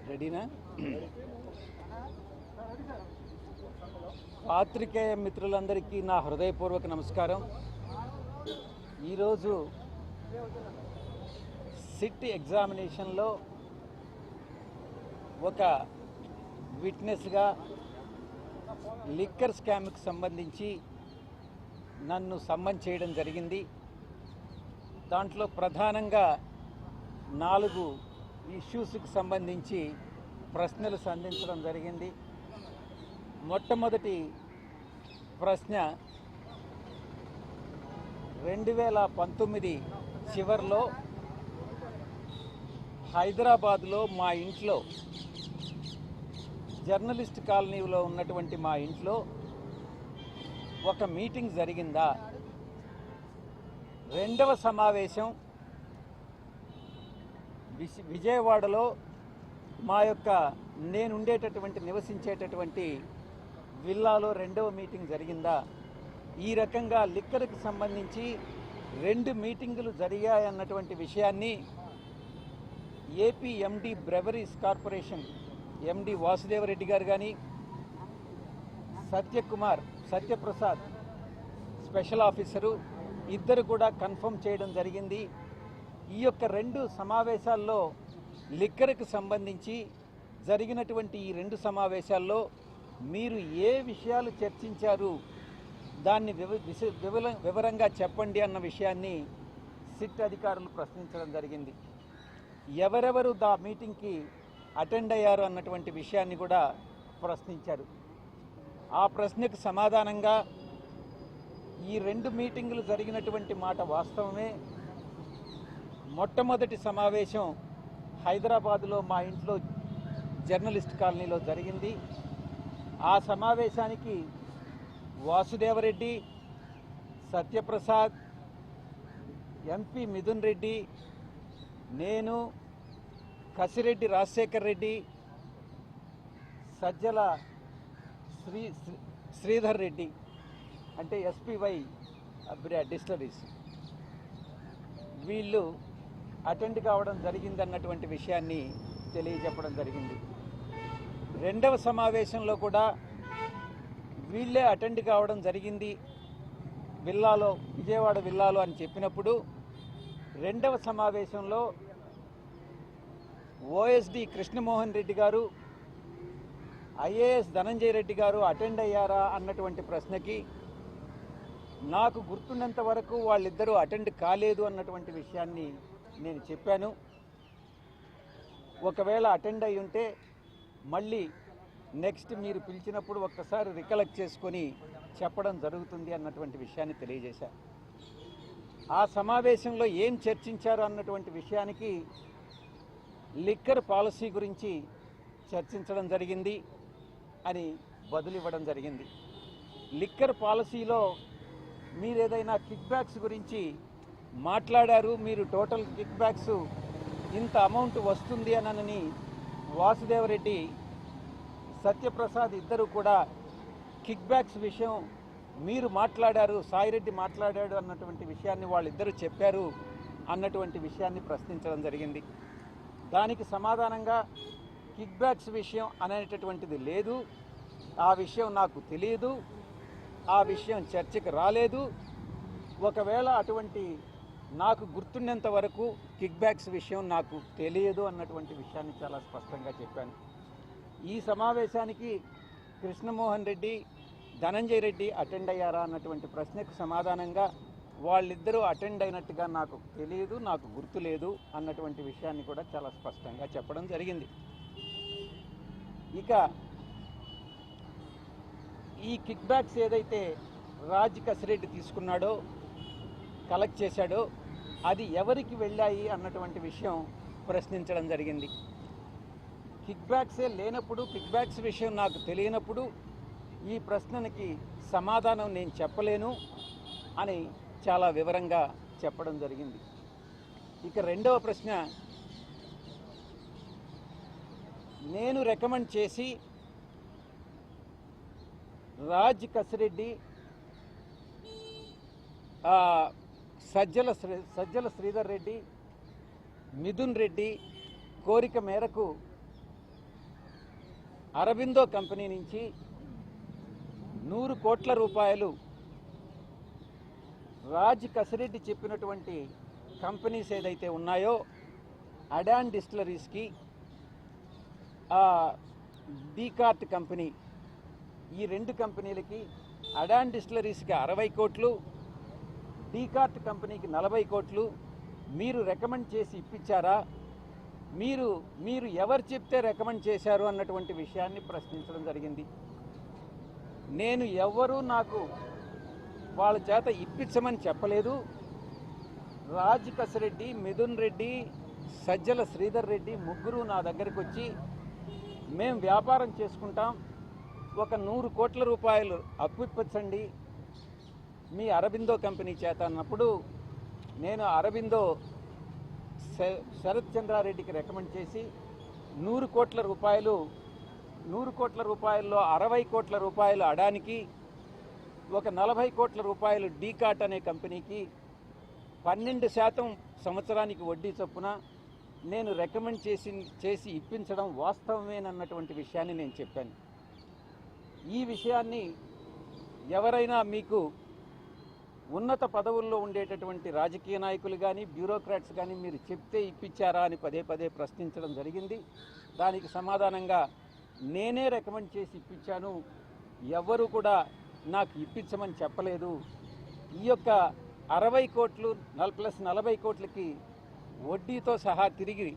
రెడీనా? పాత్రికేయ మిత్రులందరికీ నా హృదయపూర్వక నమస్కారం. ఈరోజు సిట్ ఎగ్జామినేషన్లో ఒక విట్నెస్గా లిక్కర్ స్కామ్కి సంబంధించి నన్ను సమ్మన్ చేయడం జరిగింది. దాంట్లో ప్రధానంగా 4 ఇష్యూస్కి సంబంధించి ప్రశ్నలు సంధించడం జరిగింది. మొట్టమొదటి ప్రశ్న 2019 చివర్లో హైదరాబాద్లో మా ఇంట్లో, జర్నలిస్ట్ కాలనీలో ఉన్నటువంటి మా ఇంట్లో ఒక మీటింగ్ జరిగిందా? రెండవ సమావేశం విజయవాడలో మా యొక్క నేనుండేటటువంటి నివసించేటటువంటి విల్లాలో రెండవ మీటింగ్ జరిగిందా? ఈ రకంగా లిక్కర్కి సంబంధించి 2 మీటింగులు జరిగాయన్నటువంటి విషయాన్ని ఏపీ ఎండి బ్రెవరీస్ కార్పొరేషన్ ఎండి వాసుదేవరెడ్డి గారు కానీ, సత్యప్రసాద్ స్పెషల్ ఆఫీసరు ఇద్దరు కూడా కన్ఫర్మ్ చేయడం జరిగింది. ఈ యొక్క 2 సమావేశాల్లో లిక్కర్కి సంబంధించి జరిగినటువంటి ఈ 2 సమావేశాల్లో మీరు ఏ విషయాలు చర్చించారు, దాన్ని వివరంగా చెప్పండి అన్న విషయాన్ని సిట్ అధికారులు ప్రశ్నించడం జరిగింది. ఎవరెవరు దా మీటింగ్కి అటెండ్ అయ్యారు అన్నటువంటి విషయాన్ని కూడా ప్రశ్నించారు. ఆ ప్రశ్నకు సమాధానంగా ఈ 2 మీటింగులు జరిగినటువంటి మాట వాస్తవమే. మొట్టమొదటి సమావేశం హైదరాబాదులో మా ఇంట్లో జర్నలిస్ట్ కాలనీలో జరిగింది. ఆ సమావేశానికి వాసుదేవరెడ్డి, సత్యప్రసాద్, ఎంపీ మిథున్ రెడ్డి, నేను, కసిరెడ్డి రాజశేఖర్ రెడ్డి, సజ్జల శ్రీధర్ రెడ్డి అంటే ఎస్పీవై డిస్టరీస్, వీళ్ళు అటెండ్ కావడం జరిగిందన్నటువంటి విషయాన్ని తెలియజెప్పడం జరిగింది. రెండవ సమావేశంలో కూడా వీళ్ళే అటెండ్ కావడం జరిగింది విల్లాలో, విజయవాడ విల్లాలో అని చెప్పినప్పుడు, రెండవ సమావేశంలో ఓఎస్డి కృష్ణమోహన్ రెడ్డి గారు, ఐఏఎస్ ధనంజయ రెడ్డి గారు అటెండ్ అయ్యారా అన్నటువంటి ప్రశ్నకి నాకు గుర్తున్నంత వరకు వాళ్ళిద్దరూ అటెండ్ కాలేదు అన్నటువంటి విషయాన్ని నేను చెప్పాను. ఒకవేళ అటెండ్ అయి ఉంటే మళ్ళీ నెక్స్ట్ మీరు పిలిచినప్పుడు ఒక్కసారి రికలెక్ట్ చేసుకొని చెప్పడం జరుగుతుంది అన్నటువంటి విషయాన్ని తెలియజేశారు. ఆ సమావేశంలో ఏం చర్చించారు అన్నటువంటి విషయానికి లిక్కర్ పాలసీ గురించి చర్చించడం జరిగింది అని బదులు ఇవ్వడం జరిగింది. లిక్కర్ పాలసీలో మీరు ఏదైనా కిక్ బ్యాక్స్ గురించి మాట్లాడారు, మీరు టోటల్ కిక్ బ్యాక్స్ ఇంత అమౌంట్ వస్తుంది అనని వాసుదేవరెడ్డి, సత్యప్రసాద్ ఇద్దరు కూడా కిక్ బ్యాక్స్ విషయం మీరు మాట్లాడారు, సాయిరెడ్డి మాట్లాడాడు అన్నటువంటి విషయాన్ని వాళ్ళిద్దరూ చెప్పారు అన్నటువంటి విషయాన్ని ప్రశ్నించడం జరిగింది. దానికి సమాధానంగా కిక్ బ్యాక్స్ విషయం అనేటటువంటిది లేదు, ఆ విషయం నాకు తెలియదు, ఆ విషయం చర్చకు రాలేదు, ఒకవేళ అటువంటి నాకు గుర్తున్నంత వరకు కిక్ బ్యాక్స్ విషయం నాకు తెలియదు అన్నటువంటి విషయాన్ని చాలా స్పష్టంగా చెప్పాను. ఈ సమావేశానికి కృష్ణమోహన్ రెడ్డి, ధనంజయ రెడ్డి అటెండ్ అయ్యారా అన్నటువంటి ప్రశ్నకు సమాధానంగా వాళ్ళిద్దరూ అటెండ్ అయినట్టుగా నాకు తెలియదు, నాకు గుర్తులేదు అన్నటువంటి విషయాన్ని కూడా చాలా స్పష్టంగా చెప్పడం జరిగింది. ఇక ఈ కిక్ బ్యాక్స్ ఏదైతే రాజ్ కసిరెడ్డి తీసుకున్నాడో, కలెక్ట్ చేశాడో, అది ఎవరికి వెళ్ళాయి అన్నటువంటి విషయం ప్రశ్నించడం జరిగింది. కిక్ బ్యాక్సే లేనప్పుడు, కిక్ బ్యాక్స్ విషయం నాకు తెలియనప్పుడు ఈ ప్రశ్నకి సమాధానం నేను చెప్పలేను అని చాలా వివరంగా చెప్పడం జరిగింది. ఇక రెండవ ప్రశ్న, నేను రికమెండ్ చేసి రాజ్ కసిరెడ్డి, సజ్జల శ్రీధర్ రెడ్డి, మిథున్ రెడ్డి, కోరిక మేరకు అరబిందో కంపెనీ నుంచి 100 కోట్ల రూపాయలు రాజ్ కసిరెడ్డి చెప్పినటువంటి కంపెనీస్ ఏదైతే ఉన్నాయో అడాన్ డిస్టిలరీస్కి, డీకార్ట్ కంపెనీ, ఈ 2 కంపెనీలకి, అడాన్ డిస్టిలరీస్కి 60 కోట్లు, డీకార్ట్ కంపెనీకి 40 కోట్లు మీరు రికమెండ్ చేసి ఇప్పించారా? మీరు ఎవరు చెప్తే రికమెండ్ చేశారు అన్నటువంటి విషయాన్ని ప్రశ్నించడం జరిగింది. నేను ఎవరు నాకు వాళ్ళ చేత ఇప్పించమని చెప్పలేదు. రాజ్ కసిరెడ్డి, మిథున్ రెడ్డి, సజ్జల శ్రీధర్ రెడ్డి ముగ్గురు నా దగ్గరికి వచ్చి మేము వ్యాపారం చేసుకుంటాం, ఒక 100 కోట్ల రూపాయలు అప్పు ఇప్పించండి మీ అరబిందో కంపెనీ చేత అన్నప్పుడు నేను అరబిందో శరత్ చంద్రారెడ్డికి రికమెండ్ చేసి 100 కోట్ల రూపాయలు, 100 కోట్ల రూపాయల్లో 60 కోట్ల రూపాయలు అడానికి, ఒక 40 కోట్ల రూపాయలు డీకాట్ అనే కంపెనీకి 12% సంవత్సరానికి వడ్డీ చొప్పున నేను రికమెండ్ చేసి ఇప్పించడం వాస్తవమేనన్నటువంటి విషయాన్ని నేను చెప్పాను. ఈ విషయాన్ని ఎవరైనా మీకు ఉన్నత పదవుల్లో ఉండేటటువంటి రాజకీయ నాయకులు కానీ, బ్యూరోక్రాట్స్ కానీ మీరు చెప్తే ఇప్పించారా అని పదే పదే ప్రశ్నించడం జరిగింది. దానికి సమాధానంగా నేనే రికమెండ్ చేసి ఇప్పించాను, ఎవరు కూడా నాకు ఇప్పించమని చెప్పలేదు. ఈ యొక్క 60 కోట్లు ప్లస్ 40 కోట్లకి వడ్డీతో సహా తిరిగి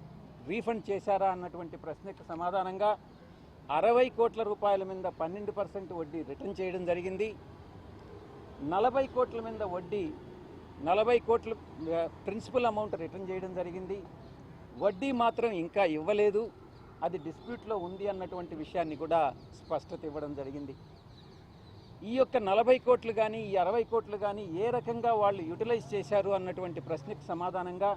రీఫండ్ చేశారా అన్నటువంటి ప్రశ్నకు సమాధానంగా 60 కోట్ల రూపాయల మీద 12% వడ్డీ రిటర్న్ చేయడం జరిగింది. 40 కోట్ల మీద వడ్డీ, 40 కోట్ల ప్రిన్సిపల్ అమౌంట్ రిటర్న్ చేయడం జరిగింది. వడ్డీ మాత్రం ఇంకా ఇవ్వలేదు, అది డిస్ప్యూట్లో ఉంది అన్నటువంటి విషయాన్ని కూడా స్పష్టత ఇవ్వడం జరిగింది. ఈ యొక్క 40 కోట్లు కానీ, ఈ 60 కోట్లు కానీ ఏ రకంగా వాళ్ళు యూటిలైజ్ చేశారు అన్నటువంటి ప్రశ్నకు సమాధానంగా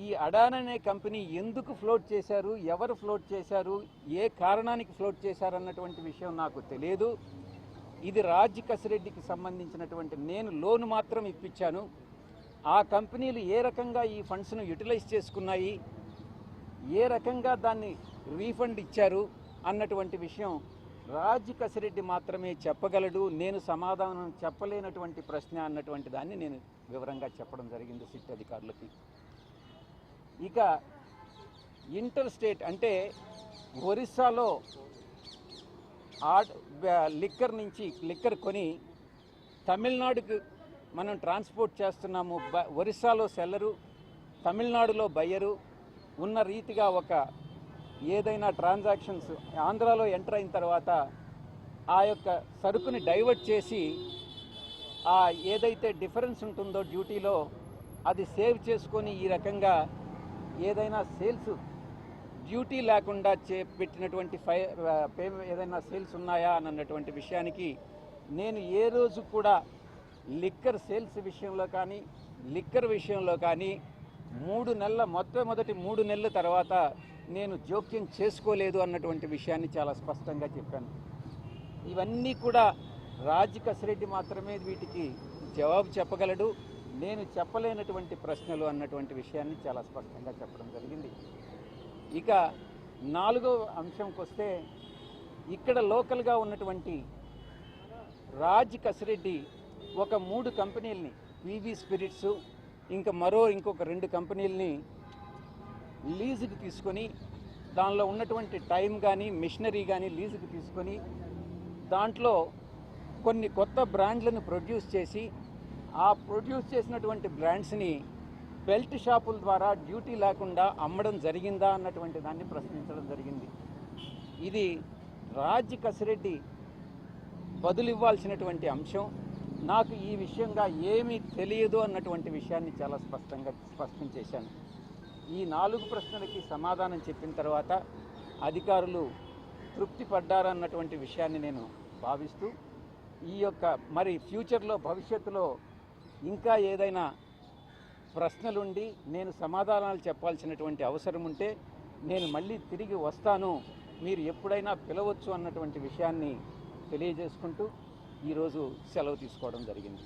ఈ అడాన్ అనే కంపెనీ ఎందుకు ఫ్లోట్ చేశారు, ఎవరు ఫ్లోట్ చేశారు, ఏ కారణానికి ఫ్లోట్ చేశారు అన్నటువంటి విషయం నాకు తెలియదు. ఇది రాజ్ కసిరెడ్డికి సంబంధించినటువంటి, నేను లోన్ మాత్రం ఇప్పించాను. ఆ కంపెనీలు ఏ రకంగా ఈ ఫండ్స్ను యూటిలైజ్ చేసుకున్నాయి, ఏ రకంగా దాన్ని రీఫండ్ ఇచ్చారు అన్నటువంటి విషయం రాజ్ కసిరెడ్డి మాత్రమే చెప్పగలడు. నేను సమాధానం చెప్పలేనటువంటి ప్రశ్న అన్నటువంటి దాన్ని నేను వివరంగా చెప్పడం జరిగింది సిట్ అధికారులకి. ఇక ఇంటర్ స్టేట్ అంటే ఒరిస్సాలో లిక్కర్ కొని తమిళనాడుకు మనం ట్రాన్స్పోర్ట్ చేస్తున్నాము. ఒరిస్సాలో సెల్లరు, తమిళనాడులో బయ్యరు ఉన్న రీతిగా ఒక ఏదైనా ట్రాన్సాక్షన్స్ ఆంధ్రాలో ఎంటర్ అయిన తర్వాత ఆ యొక్క సరుకుని డైవర్ట్ చేసి ఆ ఏదైతే డిఫరెన్స్ ఉంటుందో డ్యూటీలో అది సేవ్ చేసుకొని ఈ రకంగా ఏదైనా సేల్స్ డ్యూటీ లేకుండా పెట్టినటువంటి ఏదైనా సేల్స్ ఉన్నాయా అన్నటువంటి విషయానికి నేను ఏ రోజు కూడా లిక్కర్ సేల్స్ విషయంలో కానీ, లిక్కర్ విషయంలో కానీ 3 నెలల మొట్టమొదటి 3 నెలల తర్వాత నేను జోక్యం చేసుకోలేదు అన్నటువంటి విషయాన్ని చాలా స్పష్టంగా చెప్పాను. ఇవన్నీ కూడా రాజ్ కసిరెడ్డి మాత్రమే వీటికి జవాబు చెప్పగలడు, నేను చెప్పలేనటువంటి ప్రశ్నలు అన్నటువంటి విషయాన్ని చాలా స్పష్టంగా చెప్పడం జరిగింది. ఇక 4వ అంశంకి వస్తే, ఇక్కడ లోకల్గా ఉన్నటువంటి రాజ్ కసిరెడ్డి ఒక 3 కంపెనీలని, పీవీ స్పిరిట్స్, ఇంకొక 2 కంపెనీలని లీజుకి తీసుకొని, దానిలో ఉన్నటువంటి టైం కానీ మిషనరీ కానీ లీజుకి తీసుకొని దాంట్లో కొన్ని కొత్త బ్రాండ్లను ప్రొడ్యూస్ చేసి ఆ ప్రొడ్యూస్ చేసినటువంటి బ్రాండ్స్ని బెల్ట్ షాపుల ద్వారా డ్యూటీ లేకుండా అమ్మడం జరిగిందా అన్నటువంటి దాన్ని ప్రశ్నించడం జరిగింది. ఇది రాజ్ కసిరెడ్డి బదులు ఇవ్వాల్సినటువంటి అంశం. నాకు ఈ విషయంగా ఏమీ తెలియదు అన్నటువంటి విషయాన్ని చాలా స్పష్టం చేశాను. ఈ 4 ప్రశ్నలకి సమాధానం చెప్పిన తర్వాత అధికారులు తృప్తి పడ్డారన్నటువంటి విషయాన్ని నేను భావిస్తూ, ఈ యొక్క మరి ఫ్యూచర్లో భవిష్యత్తులో ఇంకా ఏదైనా ప్రశ్నలుండి నేను సమాధానాలు చెప్పాల్సినటువంటి అవసరం ఉంటే నేను మళ్ళీ తిరిగి వస్తాను, మీరు ఎప్పుడైనా పిలవచ్చు అన్నటువంటి విషయాన్ని తెలియజేసుకుంటూ ఈరోజు సెలవు తీసుకోవడం జరిగింది.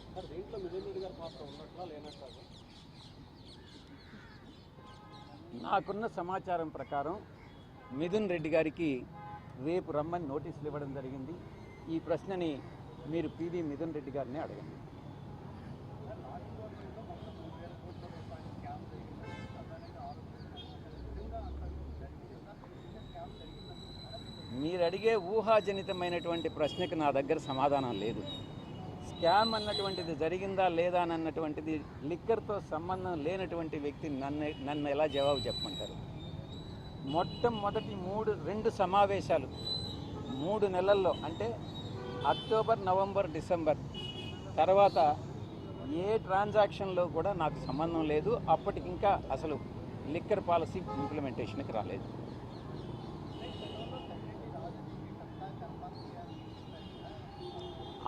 నాకున్న సమాచారం ప్రకారం మిథున్ రెడ్డి గారికి రేపు రమ్మని నోటీసులు ఇవ్వడం జరిగింది. ఈ ప్రశ్నని మీరు పివి మిథున్ రెడ్డి గారిని అడగండి. మీరు అడిగే ఊహాజనితమైనటువంటి ప్రశ్నకి నా దగ్గర సమాధానం లేదు. స్కామ్ అన్నటువంటిది జరిగిందా లేదా అని అన్నటువంటిది లిక్కర్తో సంబంధం లేనటువంటి వ్యక్తి నన్ను ఎలా జవాబు చెప్పమంటారు? మొట్టమొదటి 2 సమావేశాలు 3 నెలల్లో, అంటే అక్టోబర్, నవంబర్, డిసెంబర్ తర్వాత ఏ ట్రాన్సాక్షన్లో కూడా నాకు సంబంధం లేదు. అప్పటికింకా అసలు లిక్కర్ పాలసీ ఇంప్లిమెంటేషన్కి రాలేదు.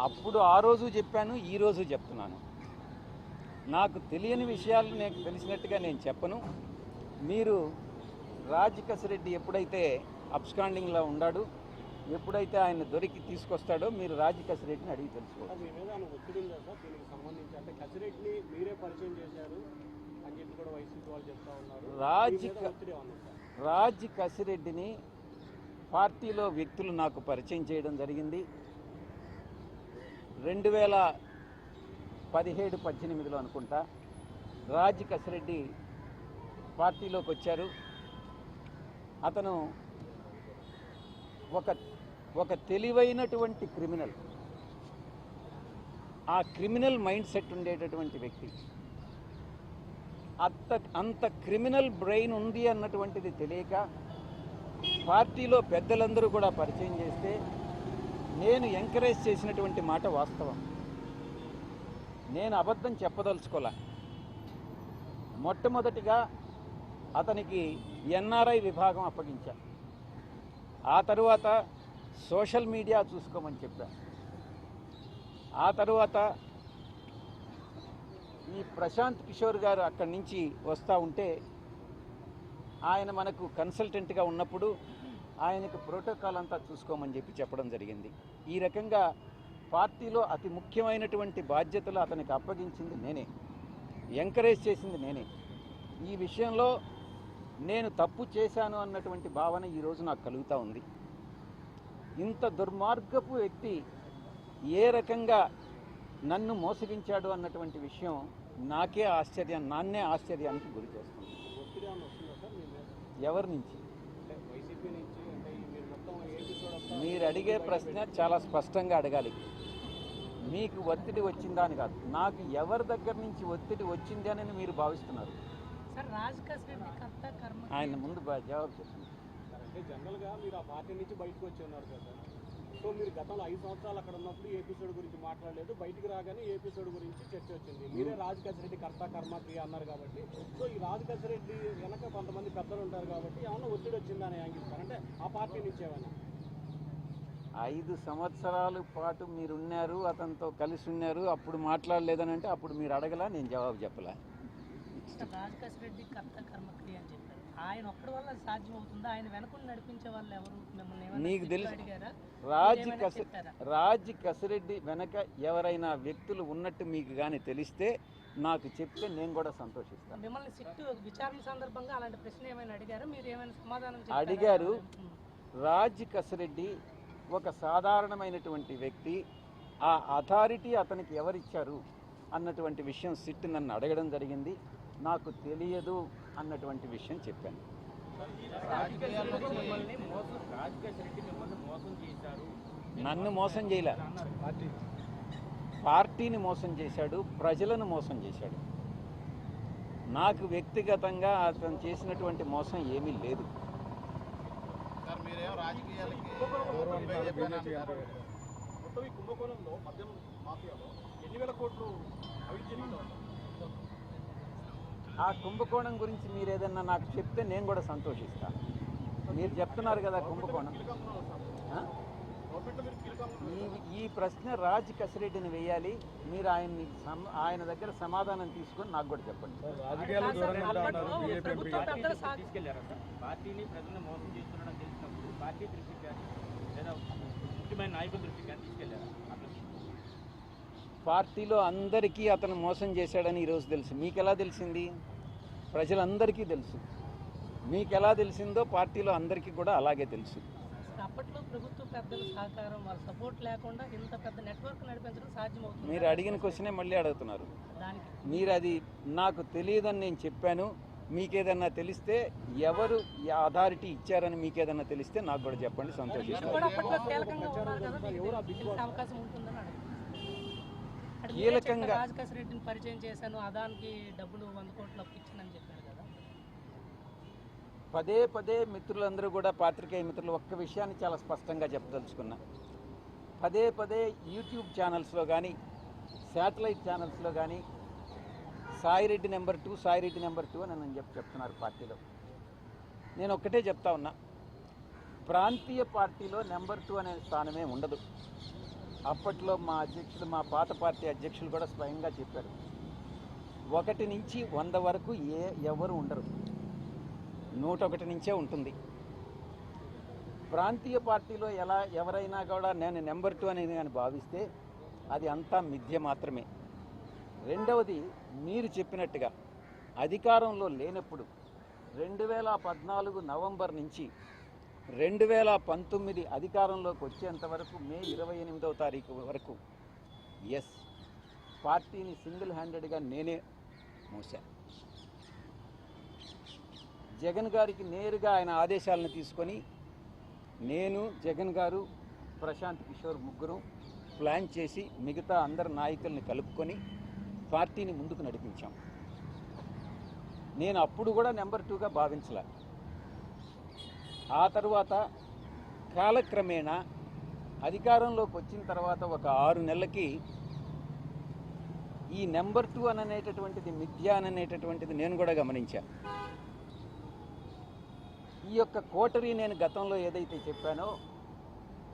అప్పుడు ఆ రోజు చెప్పాను, ఈరోజు చెప్తున్నాను. నాకు తెలియని విషయాలు నాకు తెలిసినట్టుగా నేను చెప్పను. మీరు రాజ్ కసిరెడ్డి ఎప్పుడైతే అబ్స్కాండింగ్లో ఉన్నాడు, ఎప్పుడైతే ఆయన దొరికి తీసుకొస్తాడో మీరు రాజ్ కసిరెడ్డిని అడిగి తెలుసుకోవాలి. రాజ్ కసిరెడ్డిని పార్టీలో వ్యక్తులు నాకు పరిచయం చేయడం జరిగింది. 2017-18లో అనుకుంటా రాజ్ కసిరెడ్డి పార్టీలోకి వచ్చారు. అతను ఒక తెలివైనటువంటి క్రిమినల్, ఆ క్రిమినల్ మైండ్ సెట్ ఉండేటటువంటి వ్యక్తి. అంత క్రిమినల్ బ్రెయిన్ ఉంది అన్నటువంటిది తెలియక పార్టీలో పెద్దలందరూ కూడా పరిచయం చేస్తే నేను ఎంకరేజ్ చేసినటువంటి మాట వాస్తవం. నేను అబద్ధం చెప్పదలుచుకోలే. మొట్టమొదటిగా అతనికి ఎన్ఆర్ఐ విభాగం అప్పగించా. ఆ తరువాత సోషల్ మీడియా చూసుకోమని చెప్పా. ఆ తరువాత ఈ ప్రశాంత్ కిషోర్ గారు అక్కడి నుంచి వస్తూ ఉంటే ఆయన మనకు కన్సల్టెంట్గా ఉన్నప్పుడు ఆయనకు ప్రోటోకాల్ అంతా చూసుకోమని చెప్పడం జరిగింది. ఈ రకంగా పార్టీలో అతి ముఖ్యమైనటువంటి బాధ్యతలు అతనికి అప్పగించింది నేనే, ఎంకరేజ్ చేసింది నేనే. ఈ విషయంలో నేను తప్పు చేశాను అన్నటువంటి భావన ఈరోజు నాకు కలుగుతూ ఉంది. ఇంత దుర్మార్గపు వ్యక్తి ఏ రకంగా నన్ను మోసగించాడు అన్నటువంటి విషయం నాన్నే ఆశ్చర్యానికి గురి చేస్తుంది. ఎవరి నుంచి? మీరు అడిగే ప్రశ్న చాలా స్పష్టంగా అడగాలి. మీకు ఒత్తిడి వచ్చిందా అని కాదు, నాకు ఎవరి దగ్గర నుంచి ఒత్తిడి వచ్చింది అని మీరు భావిస్తున్నారు? ఆయన ముందు జవాబు చెప్పండి. అంటే జనరల్గా మీరు ఆ పార్టీ నుంచి బయటకు వచ్చి ఉన్నారు కదా, సో మీరు గతంలో 5 సంవత్సరాలు అక్కడ ఉన్నప్పుడు ఏ ఎపిసోడ్ గురించి మాట్లాడలేదు, బయటికి రాగానే ఏ ఎపిసోడ్ గురించి చర్చ వచ్చింది. మీరే రాజ్ కసిరెడ్డి కర్త కర్మ క్రియ అన్నారు కాబట్టి, సో ఈ రాజ్ కసిరెడ్డి వెనక కొంతమంది పెద్దలు ఉంటారు కాబట్టి ఏమన్నా ఒత్తిడి వచ్చిందని యాంగిస్తారు అంటే ఆ పార్టీ నుంచి ఏమైనా? 5 సంవత్సరాల పాటు మీరున్నారు, అతనితో కలిసి ఉన్నారు, అప్పుడు మాట్లాడలేదని అంటే అప్పుడు మీరు అడగలా, నేను జవాబు చెప్పలా. రాజ్ కసిరెడ్డి కర్త కర్మ క్రియ అని చెప్పారు. ఆయన ఒక్కడి వల్ల సాధ్యం అవుతుందా? ఆయన వెనకుని నడిపించే వాళ్ళు ఎవరు? మిమ్మల్ని నీకు తెలుసు, రాజ్ కసిరెడ్డి వెనక ఎవరైనా వ్యక్తులు ఉన్నట్టు మీకు కానీ తెలిస్తే నాకు చెప్తే నేను కూడా సంతోషిస్తాను. మిమ్మల్ని సిట్టు విచారణ సందర్భంగా అలాంటి ప్రశ్న ఏమైనా అడిగారు? మీరు ఏమైనా సమాధానం అడిగారు. రాజ్ కసిరెడ్డి ఒక సాధారణమైనటువంటి వ్యక్తి. ఆ అథారిటీ అతనికి ఎవరిచ్చారు అన్నటువంటి విషయం సిట్ నన్ను అడగడం జరిగింది. నాకు తెలియదు అన్నటువంటి విషయం చెప్పాను. నన్ను మోసం చేయలే, పార్టీని మోసం చేశాడు, ప్రజలను మోసం చేశాడు. నాకు వ్యక్తిగతంగా అతను చేసినటువంటి మోసం ఏమీ లేదు. ఆ కుంభకోణం గురించి మీరు ఏదన్నా నాకు చెప్తే నేను కూడా సంతోషిస్తాను. మీరు చెప్తున్నారు కదా కుంభకోణం. ఈ ప్రశ్న రాజ్ కసిరెడ్డిని వేయాలి. మీరు ఆయన దగ్గర సమాధానం తీసుకొని నాకు కూడా చెప్పండి. పార్టీలో అందరికీ అతను మోసం చేశాడని ఈరోజు తెలుసు. మీకు ఎలా తెలిసింది? ప్రజలందరికీ తెలుసు. మీకు ఎలా తెలిసిందో పార్టీలో అందరికీ కూడా అలాగే తెలుసు. అప్పట్లో ప్రభుత్వ పెద్దల సహకారం వాళ్ళ సపోర్ట్ లేకుండా ఇంత పెద్ద నెట్వర్క్ నడిపించడం సాధ్యమవుతుంది. మీరు అడిగిన క్వశ్చనే మళ్ళీ అడుగుతున్నారు. దానికి మీరు అది నాకు తెలియదని నేను చెప్పాను. మీకేదన్నా తెలిస్తే ఎవరు అథారిటీ ఇచ్చారని మీకేదన్నా తెలిస్తే నాకు కూడా చెప్పండి, మీరు సంతోషిస్తాను. కూడా అప్పట్లో కీలకంగా ఉన్నారు కదా, మీకు తెలిసే అవకాశం ఉంటుందని అడుగుతున్నాను. కీలకంగా రాజకేశ్ రెడ్డిని పరిచయం చేశాను, అదానికి డబ్బులు 100 కోట్లు అప్పు ఇచ్చానని చెప్పారు కదా. పదే పదే మిత్రులందరూ కూడా, పాత్రికేయ మిత్రులు ఒక్క విషయాన్ని చాలా స్పష్టంగా చెప్పదలుచుకున్నా. పదే పదే యూట్యూబ్ ఛానల్స్లో కానీ శాటిలైట్ ఛానల్స్లో కానీ సాయిరెడ్డి నెంబర్ 2 సాయిరెడ్డి నెంబర్ 2 అని నన్ను చెప్తున్నారు పార్టీలో. నేను ఒక్కటే చెప్తా ఉన్నా, ప్రాంతీయ పార్టీలో నెంబర్ 2 అనే స్థానమే ఉండదు. అప్పట్లో మా అధ్యక్షులు, మా పాత పార్టీ అధ్యక్షులు కూడా స్వయంగా చెప్పారు, 1 నుంచి 100 వరకు ఎవరు ఉండరు, 101 నుంచే ఉంటుంది. ప్రాంతీయ పార్టీలో ఎవరైనా కూడా నేను నెంబర్ 2 అనేది కానీ భావిస్తే అది అంతా మిథ్య మాత్రమే. రెండవది, మీరు చెప్పినట్టుగా అధికారంలో లేనప్పుడు 2014 నవంబర్ నుంచి 2019 అధికారంలోకి వచ్చేంత వరకు మే 28వ తారీఖు వరకు పార్టీని సింగిల్ హ్యాండెడ్గా నేనే మోసాను. జగన్ గారికి నేరుగా ఆయన ఆదేశాలను తీసుకొని నేను, జగన్ గారు, ప్రశాంత్ కిషోర్ ముగ్గురు ప్లాన్ చేసి మిగతా అందరు నాయకుల్ని కలుపుకొని పార్టీని ముందుకు నడిపించాం. నేను అప్పుడు కూడా నెంబర్ 2గా భావించలే. ఆ తర్వాత కాలక్రమేణా అధికారంలోకి వచ్చిన తర్వాత ఒక 6 నెలలకి ఈ నెంబర్ 2 అనేటటువంటిది మిథ్య అనేటటువంటిది నేను కూడా గమనించాను. ఈ యొక్క కోటరీ నేను గతంలో ఏదైతే చెప్పానో,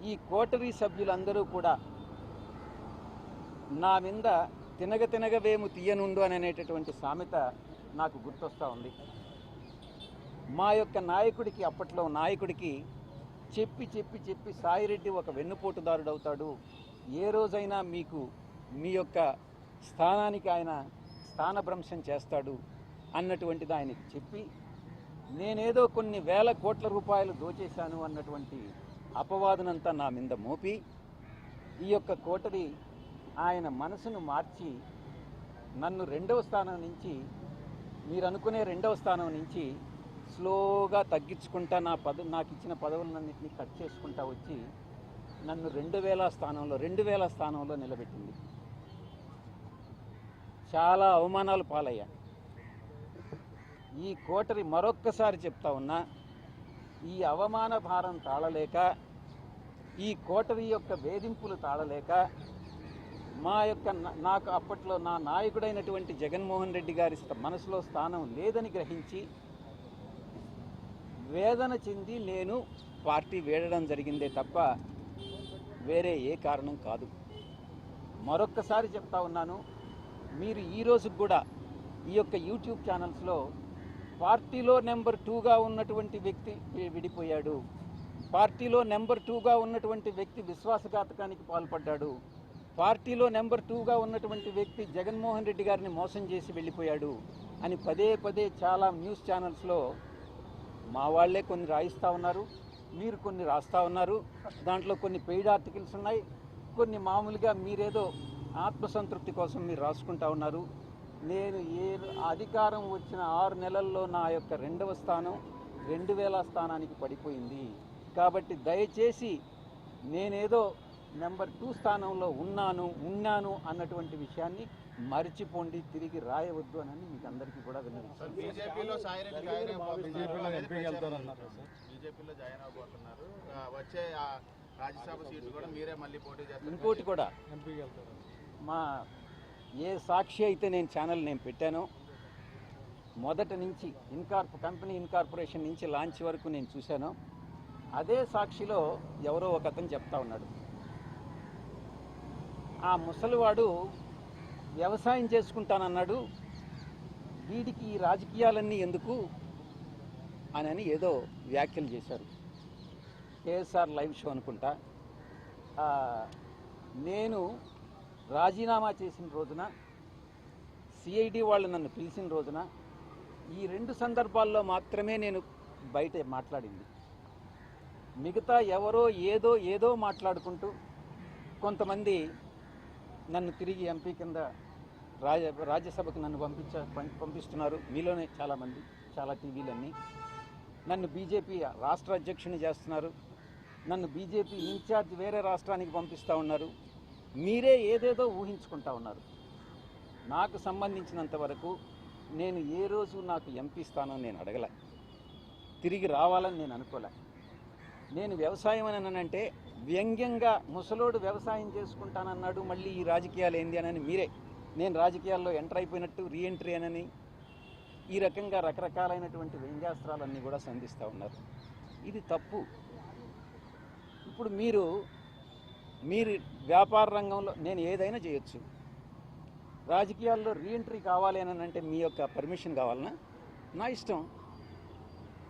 ఈ కోటరీ సభ్యులందరూ కూడా నా మీద తినగవేము తీయనుండు అనేటటువంటి సామెత నాకు గుర్తొస్తూ ఉంది. మా యొక్క నాయకుడికి, అప్పట్లో నాయకుడికి చెప్పి సాయిరెడ్డి ఒక వెన్నుపోటుదారుడు అవుతాడు, ఏ రోజైనా మీకు మీ యొక్క స్థానానికి ఆయన స్థానభ్రంశం చేస్తాడు అన్నటువంటిది ఆయనకి చెప్పి, నేనేదో కొన్ని వేల కోట్ల రూపాయలు దోచేశాను అన్నటువంటి అపవాదనంతా నా మీద మోపి, ఈ యొక్క కోటరీ ఆయన మనసును మార్చి నన్ను 2వ స్థానం నుంచి, మీరు అనుకునే 2వ స్థానం నుంచి స్లోగా తగ్గించుకుంటా నాకు ఇచ్చిన పదవులన్నింటినీ కట్ చేసుకుంటా వచ్చి నన్ను 2000 స్థానంలో నిలబెట్టింది. చాలా అవమానాలు పాలయ్యా. ఈ కోటరీ మరొక్కసారి చెప్తా ఉన్నా, ఈ అవమాన భారం తాళలేక, ఈ కోటరీ యొక్క వేధింపులు తాళలేక, నాకు అప్పట్లో నా నాయకుడైనటువంటి జగన్మోహన్ రెడ్డి గారి మనసులో స్థానం లేదని గ్రహించి వేదన చెంది నేను పార్టీ వీడడం జరిగిందే తప్ప వేరే ఏ కారణం కాదు. మరొక్కసారి చెప్తా ఉన్నాను, మీరు ఈ రోజుకు కూడా ఈ యొక్క యూట్యూబ్ ఛానల్స్లో పార్టీలో నెంబర్ 2గా ఉన్నటువంటి వ్యక్తి విడిపోయాడు, పార్టీలో నెంబర్ 2గా ఉన్నటువంటి వ్యక్తి విశ్వాసఘాతకానికి పాల్పడ్డాడు, పార్టీలో నెంబర్ 2గా ఉన్నటువంటి వ్యక్తి జగన్మోహన్ రెడ్డి గారిని మోసం చేసి వెళ్ళిపోయాడు అని పదే చాలా న్యూస్ ఛానల్స్లో మా వాళ్లే కొన్ని రాయిస్తూ ఉన్నారు, మీరు కొన్ని రాస్తూ ఉన్నారు. దాంట్లో కొన్ని పెయిడ్ ఆర్టికల్స్ ఉన్నాయి, కొన్ని మామూలుగా మీరేదో ఆత్మసంతృప్తి కోసం మీరు రాసుకుంటా ఉన్నారు. నేను అధికారం వచ్చిన 6 నెలల్లో నా యొక్క 2వ స్థానం 2000 స్థానానికి పడిపోయింది. కాబట్టి దయచేసి నేనేదో నెంబర్ 2 స్థానంలో ఉన్నాను అన్నటువంటి విషయాన్ని మర్చిపోండి, తిరిగి రాయవద్దు అని మీకు అందరికీ కూడా విన్నవిస్తున్నాను. బీజేపీలో జాయిన్ అవబోతున్నారు. వచ్చే రాజ్యసభ సీట్లు కూడా మీరే మళ్ళీ పోటీ చేస్తారు. ఇంకోటి కూడా, ఏ సాక్షి అయితే నేను ఛానల్ పెట్టానో మొదటి నుంచి కంపెనీ ఇన్కార్పొరేషన్ నుంచి లాంచ్ వరకు నేను చూశాను. అదే సాక్షిలో ఎవరో ఒక అతను చెప్తా ఉన్నాడు, ఆ ముసలివాడు వ్యవసాయం చేసుకుంటానన్నాడు, వీడికి ఈ రాజకీయాలన్నీ ఎందుకు అని ఏదో వ్యాఖ్యలు చేశారు. కేఎస్ఆర్ లైవ్ షో అనుకుంటా. నేను రాజీనామా చేసిన రోజున, సిఐడి వాళ్ళు నన్ను పిలిచిన రోజున, ఈ 2 సందర్భాల్లో మాత్రమే నేను బయట మాట్లాడింది. మిగతా ఎవరో ఏదో మాట్లాడుకుంటూ కొంతమంది నన్ను తిరిగి ఎంపీ కింద రాజ్యసభకు నన్ను పంపిస్తున్నారు. మీలోనే చాలామంది, చాలా టీవీలన్నీ నన్ను బీజేపీ రాష్ట్ర అధ్యక్షుని చేస్తున్నారు, నన్ను బీజేపీ ఇన్ఛార్జ్ వేరే రాష్ట్రానికి పంపిస్తూ ఉన్నారు. మీరే ఏదేదో ఊహించుకుంటా ఉన్నారు. నాకు సంబంధించినంత వరకు నేను ఏ రోజు నాకు ఎంపీ స్థానం నేను అడగలే, తిరిగి రావాలని నేను అనుకోలే. నేను వ్యవసాయం అని అంటే వ్యంగ్యంగా ముసలోడు వ్యవసాయం చేసుకుంటానన్నాడు, మళ్ళీ ఈ రాజకీయాలు ఏంది అని మీరే నేను రాజకీయాల్లో ఎంటర్ అయిపోయినట్టు రీఎంట్రీ అని ఈ రకంగా రకరకాలైనటువంటి వ్యంగ్యాస్త్రాలన్నీ కూడా సంధిస్తూ ఉన్నారు. ఇది తప్పు. ఇప్పుడు మీరు వ్యాపార రంగంలో నేను ఏదైనా చేయొచ్చు, రాజకీయాల్లో రీఎంట్రీ కావాలి అని అంటే మీ యొక్క పర్మిషన్ కావాలన్నా నా ఇష్టం.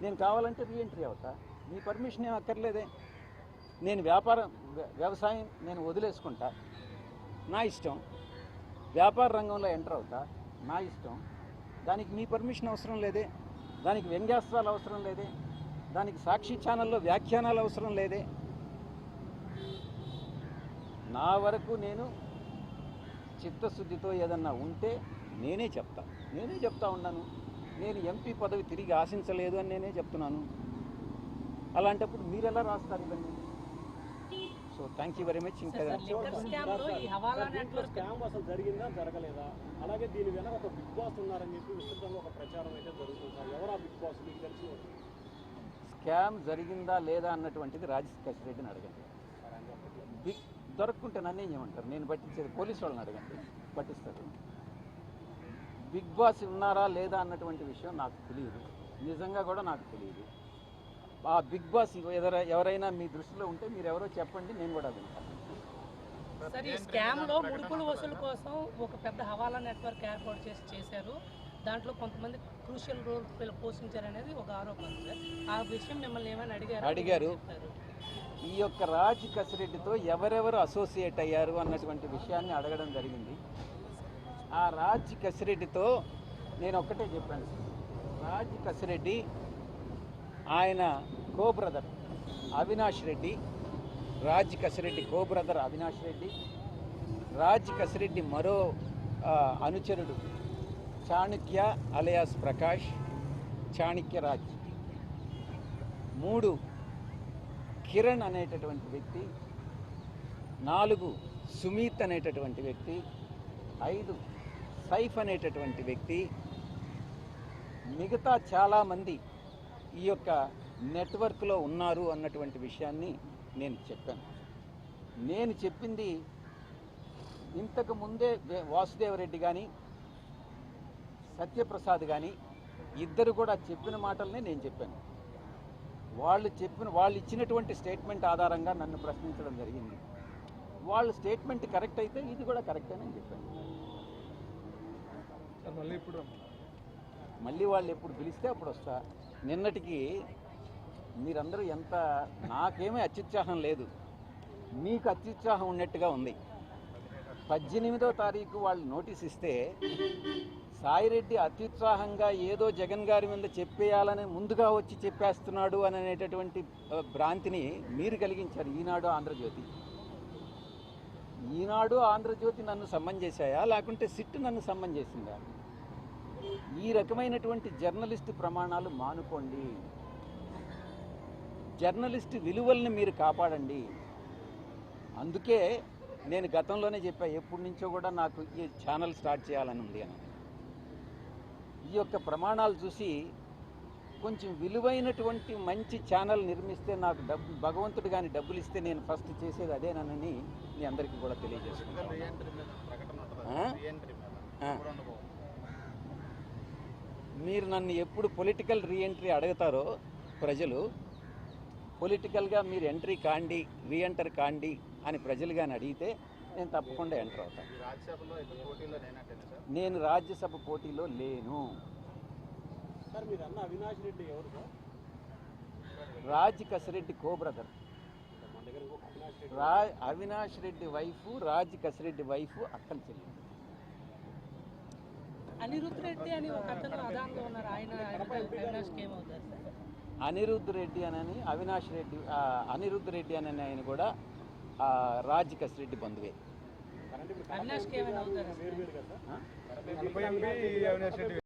నేను కావాలంటే రీఎంట్రీ అవుతా, మీ పర్మిషన్ ఏం అక్కర్లేదే. నేను వ్యవసాయం నేను వదిలేసుకుంటా, నా ఇష్టం. వ్యాపార రంగంలో ఎంటర్ అవుతా, నా ఇష్టం. దానికి మీ పర్మిషన్ అవసరం లేదే, దానికి వ్యంగ్యాస్త్రాలు అవసరం లేదే, దానికి సాక్షి ఛానల్లో వ్యాఖ్యానాలు అవసరం లేదే. నా వరకు నేను చిత్తశుద్ధితో ఏదన్నా ఉంటే నేనే చెప్తా ఉన్నాను. నేను ఎంపీ పదవి తిరిగి ఆశించలేదు అని నేనే చెప్తున్నాను. అలాంటప్పుడు మీరు ఎలా రాస్తారు ఇవన్నీ? So thank you very much. ఇంకా స్కామ్ అసలు జరిగిందా జరగలేదా, అలాగే దీని వెనక ఒక బిగ్ బాస్ ఉన్నారని చెప్పి విస్తృతంగా ఒక ప్రచారం అయితే జరుగుతుంది సార్. ఎవరు ఆ బిగ్ బాస్ మీకు తెలిసి? స్కామ్ జరిగిందా లేదా అన్నటువంటిది రాజశేఖర్ రెడ్డిని అడగండి. దొరక్కుంటే నన్ను ఏం చేయమంటారు? నేను పట్టించేది పోలీసు వాళ్ళని అడగండి, పట్టిస్తారు. బిగ్ బాస్ ఉన్నారా లేదా అన్నటువంటి విషయం నాకు తెలియదు, నిజంగా కూడా నాకు తెలియదు. ఆ బిగ్ బాస్ ఎవరైనా మీ దృష్టిలో ఉంటే మీరు ఎవరో చెప్పండి, నేను కూడా వింటాను. సార్, ఈ స్కామ్లో ముడుపుల వసూలు కోసం ఒక పెద్ద హవాలా నెట్వర్క్ ఏర్పాటు చేశారు. దాంట్లో కొంతమంది క్రూషియల్ రోల్ పోషించారనేది ఒక ఆరోపణ సార్. ఆ విషయం మిమ్మల్ని ఏమైనా అడిగారు? ఈ యొక్క రాజ్ కసిరెడ్డితో ఎవరెవరు అసోసియేట్ అయ్యారు అన్నటువంటి విషయాన్ని అడగడం జరిగింది. ఆ రాజ్ కసిరెడ్డితో నేను ఒక్కటే చెప్పాను. రాజ్ కసిరెడ్డి ఆయన కో brother Avinash Reddy, Raj Kasireddy co brother Avinash Reddy, Raj Kasireddy మరో అనుచరుడు చాణక్య అలియాస్ ప్రకాష్, చాణక్యరాజ్, 3 కిరణ్ అనేటటువంటి వ్యక్తి, 4 సుమీత్ అనేటటువంటి వ్యక్తి, 5 సైఫ్ అనేటటువంటి వ్యక్తి, మిగతా చాలామంది ఈ యొక్క నెట్వర్క్లో ఉన్నారు అన్నటువంటి విషయాన్ని నేను చెప్పాను. నేను చెప్పింది ఇంతకు ముందే వాసుదేవరెడ్డి కానీ సత్యప్రసాద్ కానీ ఇద్దరు కూడా చెప్పిన మాటలనే నేను చెప్పాను. వాళ్ళు ఇచ్చినటువంటి స్టేట్మెంట్ ఆధారంగా నన్ను ప్రశ్నించడం జరిగింది. వాళ్ళ స్టేట్మెంట్ కరెక్ట్ అయితే ఇది కూడా కరెక్ట్ అని చెప్పాను. మళ్ళీ వాళ్ళు ఎప్పుడు పిలిస్తే అప్పుడు వస్తా. నిన్నటికి మీరందరూ ఎంత, నాకేమీ అత్యుత్సాహం లేదు, మీకు అత్యుత్సాహం ఉన్నట్టుగా ఉంది. 18వ తారీఖు వాళ్ళు నోటీస్ ఇస్తే సాయిరెడ్డి అత్యుత్సాహంగా ఏదో జగన్ గారి మీద చెప్పేయాలని ముందుగా వచ్చి చెప్పేస్తున్నాడు అనేటటువంటి భ్రాంతిని మీరు కలిగించారు. ఈనాడు ఆంధ్రజ్యోతి నన్ను సమ్మన్ చేశాయా, లేకుంటే సిట్ నన్ను సమ్మన్ చేసిందా? ఈ రకమైనటువంటి జర్నలిస్టు ప్రమాణాలు మానుకోండి. జర్నలిస్టు విలువల్ని మీరు కాపాడండి. అందుకే నేను గతంలోనే చెప్పా, ఎప్పటి నుంచో కూడా నాకు ఈ ఛానల్ స్టార్ట్ చేయాలని ఉంది అని. ఈ యొక్క ప్రమాణాలు చూసి కొంచెం విలువైనటువంటి మంచి ఛానల్ నిర్మిస్తే నాకు భగవంతుడు కానీ డబ్బులు ఇస్తే నేను ఫస్ట్ చేసేది అదేనని మీ అందరికీ కూడా తెలియజేసుకుంటాను. మీరు నన్ను ఎప్పుడు పొలిటికల్ రీఎంట్రీ అడుగుతారో ప్రజలు, పొలిటికల్గా మీరు రీఎంటర్ కాండి అని ప్రజలు కానీ అడిగితే నేను తప్పకుండా ఎంటర్ అవుతాను. నేను రాజ్యసభ పోటీలో లేను. సార్, మీరు అన్న అవినాష్ రెడ్డి ఎవరు sir? Raj Kasireddy co brother. Avinash Reddy wife, Raj Kasireddy wife అక్కల చెల్లి. అనిరుద్ధ్ రెడ్డి అని ఒక అతను అదాంలో ఉన్నారు, ఆయన అవినాష్కి ఏమవుతారు సార్? అనిరుద్ధ్ రెడ్డి అని అవినాష్ రెడ్డి అనిరుద్ధ్ రెడ్డి అని ఆయన కూడా రాజ్ కసిరెడ్డి బంధువే. అంటే ఇప్పుడు అవినాష్కి ఏమైనా అవుతారా? వేరు వేరు కదా సార్.